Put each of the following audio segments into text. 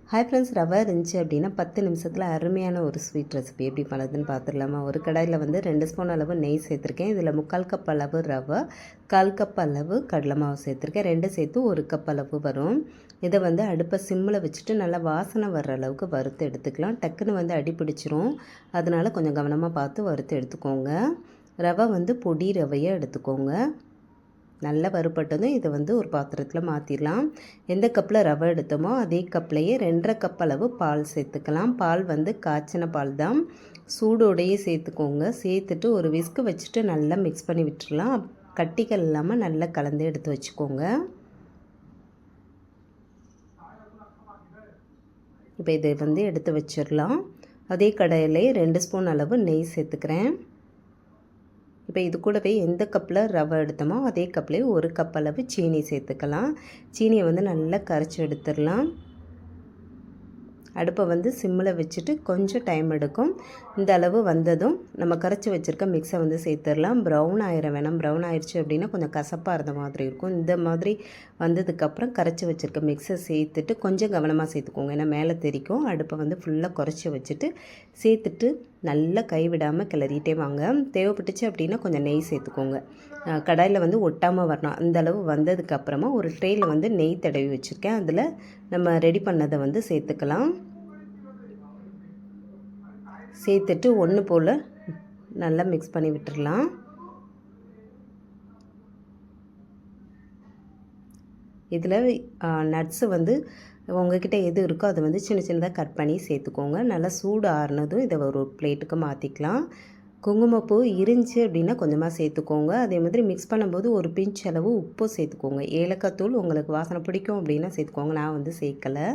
Hi friends, ரவை இருந்துச்சு அப்படின்னா 10 நிமிஷத்தில் அருமையான ஒரு ஸ்வீட் ரெசிபி எப்படி பண்ணுறதுன்னு பார்த்துடலாமா. ஒரு கடாயில் வந்து 2 ஸ்பூன் அளவு நெய் சேர்த்துருக்கேன். இதில் 3/4 கப் அளவு ரவை, 1/4 கப் அளவு கடலை மாவு சேர்த்துருக்கேன். 2 சேர்த்து 1 கப் அளவு வரும். இதை வந்து அடுப்பை சிம்மில் வச்சுட்டு நல்லா வாசனை வர்ற அளவுக்கு வறுத்து எடுத்துக்கலாம். டக்குன்னு வந்து அடி பிடிச்சிரும், அதனால் கொஞ்சம் கவனமாக பார்த்து வறுத்து எடுத்துக்கோங்க. ரவை வந்து பொடி ரவையை எடுத்துக்கோங்க. நல்லா வறுபட்டதும் இதை வந்து ஒரு பாத்திரத்தில் மாற்றிடலாம். எந்த கப்பில் ரவை எடுத்தோமோ அதே கப்லேயே 2.5 கப் அளவு பால் சேர்த்துக்கலாம். பால் வந்து காய்ச்சின பால் தான், சூடோடையே சேர்த்துக்கோங்க. சேர்த்துட்டு ஒரு விஸ்கு வச்சுட்டு நல்லா மிக்ஸ் பண்ணி விட்டுடலாம். கட்டிகள் இல்லாமல் நல்லா கலந்து எடுத்து வச்சுக்கோங்க. இப்போ இதை வந்து எடுத்து வச்சிடலாம். அதே கடாயிலே 2 ஸ்பூன் அளவு நெய் சேர்த்துக்கிறேன். இப்போ இது கூடவே எந்த கப்பில் ரவை எடுத்தோமோ அதே கப்லேயே 1 கப் அளவு சீனி சேர்த்துக்கலாம். சீனியை வந்து நல்லா கரைச்சி எடுத்துடலாம். அடுப்பை வந்து சிம்மில் வச்சுட்டு கொஞ்சம் டைம் எடுக்கும். இந்த அளவு வந்ததும் நம்ம கரைச்சி வச்சுருக்க மிக்ஸை வந்து சேர்த்துடலாம். ப்ரௌன் ஆயிர வேணாம். ப்ரௌன் ஆயிடுச்சு அப்படின்னா கொஞ்சம் கசப்பாக இருந்த மாதிரி இருக்கும். இந்த மாதிரி வந்ததுக்கப்புறம் கரைச்சி வச்சுருக்க மிக்ஸை சேர்த்துட்டு கொஞ்சம் கவனமாக சேர்த்துக்கோங்க, ஏன்னா மேலே தெரிக்கும். அடுப்பை வந்து ஃபுல்லாக குறைச்சி வச்சுட்டு சேர்த்துட்டு நல்லா கைவிடாமல் கிளறிட்டே வாங்க. தேவைப்பட்டுச்சு அப்படின்னா கொஞ்சம் நெய் சேர்த்துக்கோங்க. கடாயில் வந்து ஒட்டாமல் வரணும். அந்த அளவு வந்ததுக்கப்புறமா ஒரு ட்ரேயில் வந்து நெய் தடவி வச்சுருக்கேன். அதில் நம்ம ரெடி பண்ணதை வந்து சேர்த்துக்கலாம். சேர்த்துட்டு ஒன்று போல் நல்லா மிக்ஸ் பண்ணி விட்டுடலாம். இதில் நட்ஸு வந்து உங்கள்கிட்ட எது இருக்கோ அதை வந்து சின்ன சின்னதாக கட் பண்ணி சேர்த்துக்கோங்க. நல்லா சூடு ஆறுனதும் இதை ஒரு பிளேட்டுக்கு மாற்றிக்கலாம். குங்குமப்பூ இருந்துச்சு அப்படின்னா கொஞ்சமாக சேர்த்துக்கோங்க. அதே மாதிரி மிக்ஸ் பண்ணும்போது ஒரு பிஞ்ச் அளவு உப்பு சேர்த்துக்கோங்க. ஏலக்காய் தூள் உங்களுக்கு வாசனை பிடிக்கும் அப்படின்னா சேர்த்துக்கோங்க, நான் வந்து சேர்க்கலை.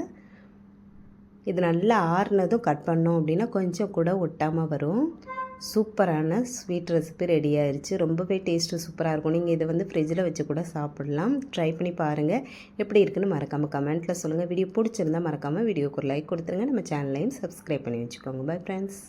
இது நல்லா ஆறுனதும் கட் பண்ணோம் அப்படின்னா கொஞ்சம் கூட ஒட்டாமல் வரும். சூப்பரான ஸ்வீட் ரெசிபி ரெடி ஆயிடுச்சு. ரொம்பவே டேஸ்ட்டு சூப்பராக இருக்கும். நீங்கள் இதை வந்து ஃப்ரிட்ஜில் வச்சு கூட சாப்பிடலாம். ட்ரை பண்ணி பாருங்கள். எப்படி இருக்குன்னு மறக்காமல் கமெண்ட்டில் சொல்லுங்கள். வீடியோ பிடிச்சிருந்தால் மறக்காமல் வீடியோக்கு ஒரு லைக் கொடுத்துருங்க. நம்ம சேனலையும் சப்ஸ்கிரைப் பண்ணி வச்சுக்கோங்க. Bye friends.